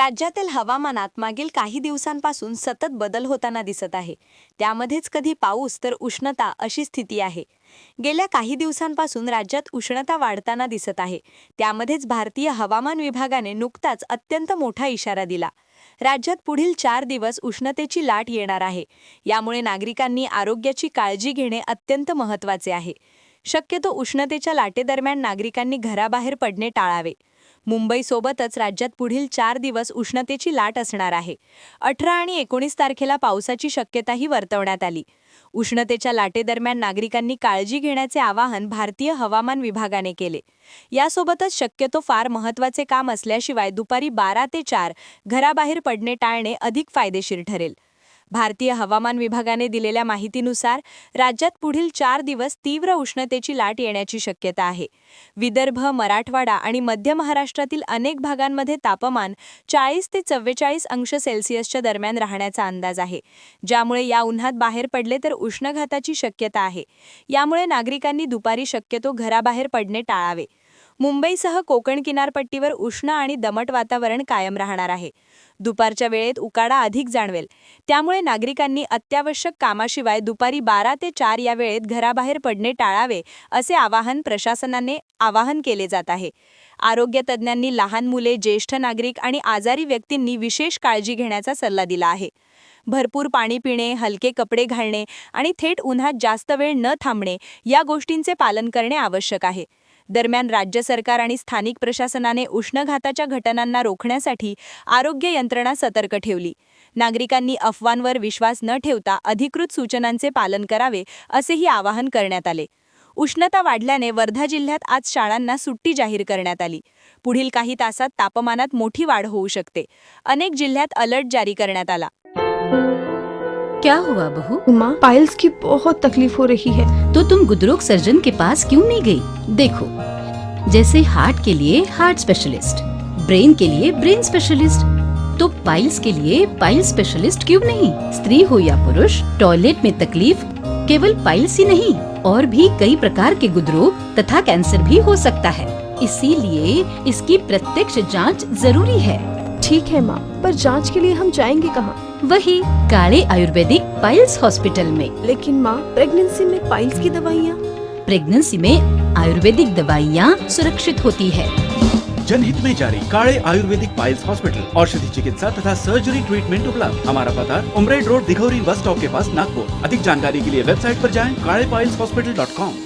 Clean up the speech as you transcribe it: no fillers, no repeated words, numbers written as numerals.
राज्यातील हवामानात मागील काही दिवसांपासून सतत बदल होताना दिसत आहे. त्यामध्येच कधी पाऊस तर उष्णता अशी स्थिती आहे. गेल्या काही दिवसांपासून राज्यात उष्णता वाढताना दिसत आहे. त्यामध्येच भारतीय हवामान विभागाने नुकताच अत्यंत मोठा इशारा दिला. राज्यात पुढील 4 दिवस उष्णतेची लाट येणार आहे. यामुळे नागरिकांनी आरोग्याची काळजी घेणे अत्यंत महत्त्वाचे आहे. शक्यतो उष्णतेच्या लाटेदरम्यान नागरिकांनी घराबाहेर पडणे टाळावे. मुंबईसोबतच राज्यात पुढील 4 दिवस उष्णतेची लाट असणार आहे. 18 आणि 19 तारखेला पावसाची शक्यताही वर्तवण्यात आली. उष्णतेच्या लाटेदरम्यान नागरिकांनी काळजी घेण्याचे आवाहन भारतीय हवामान विभागाने केले. यासोबतच शक्यतो फार महत्त्वाचे काम असल्याशिवाय दुपारी 12 ते 4 घराबाहेर पडणे टाळणे अधिक फायदेशीर ठरेल. भारतीय हवामान विभागाने दिलेल्या माहितीनुसार राज्यात पुढील 4 दिवस तीव्र उष्णतेची लाट येण्याची शक्यता आहे. विदर्भ, मराठवाडा आणि मध्य महाराष्ट्रातील अनेक भागांमध्ये तापमान 40 ते 44 अंश सेल्सिअसच्या दरम्यान राहण्याचा अंदाज आहे, ज्यामुळे या उन्हात बाहेर पडले तर उष्माघाताची शक्यता आहे. यामुळे नागरिकांनी दुपारी शक्यतो घराबाहेर पडणे टाळावे. मुंबईसह कोकण किनारपट्टीवर उष्ण आणि दमट वातावरण कायम राहणार आहे. दुपारच्या वेळेत उकाडा अधिक जाणवेल. त्यामुळे नागरिकांनी अत्यावश्यक कामाशिवाय दुपारी 12 ते 4 या वेळेत घराबाहेर पडणे टाळावे, असे आवाहन प्रशासनाने केले जात आहे. आरोग्य तज्ज्ञांनी लहान मुले, ज्येष्ठ नागरिक आणि आजारी व्यक्तींनी विशेष काळजी घेण्याचा सल्ला दिला आहे. भरपूर पाणी पिणे, हलके कपडे घालणे आणि थेट उन्हात जास्त वेळ न थांबणे या गोष्टींचे पालन करणे आवश्यक आहे. दरम्यान राज्य सरकार आणि स्थानिक प्रशासनाने उष्माघाताच्या घटनांना रोखण्यासाठी आरोग्य यंत्रणा सतर्क ठेवली. नागरिकांनी अफवांवर विश्वास न ठेवता अधिकृत सूचनांचे पालन करावे, असेही आवाहन करण्यात आले. उष्णता वाढल्याने वर्धा जिल्ह्यात आज शाळांना सुट्टी जाहीर करण्यात आली. पुढील काही तासात तापमानात मोठी वाढ होऊ शकते. अनेक जिल्ह्यात अलर्ट जारी करण्यात आला. क्या हुआ बहू? माँ, पाइल्स की बहुत तकलीफ हो रही है। तो तुम गुदरोग सर्जन के पास क्यों नहीं गई? देखो, जैसे हार्ट के लिए हार्ट स्पेशलिस्ट, ब्रेन के लिए ब्रेन स्पेशलिस्ट, तो पाइल्स के लिए पाइल्स स्पेशलिस्ट क्यों नहीं? स्त्री हो या पुरुष, टॉयलेट में तकलीफ केवल पाइल्स ही नहीं, और भी कई प्रकार के गुदरोग तथा कैंसर भी हो सकता है। इसीलिए इसकी प्रत्यक्ष जांच जरूरी है। ठीक है माँ, पर जांच के लिए हम जाएंगे कहाँ? वही काले आयुर्वेदिक पाइल्स हॉस्पिटल में। लेकिन माँ, प्रेगनेंसी में पाइल्स की दवाइयाँ? प्रेगनेंसी में आयुर्वेदिक दवाइयाँ सुरक्षित होती है। जनहित में जारी। काले आयुर्वेदिक पाइल्स हॉस्पिटल, औषधि चिकित्सा तथा सर्जरी ट्रीटमेंट उपलब्ध। हमारा पता उमरेड रोड, दिघौरी बस स्टॉप के पास, नागपुर। अधिक जानकारी के लिए वेबसाइट पर जाएं kalepileshospital.com।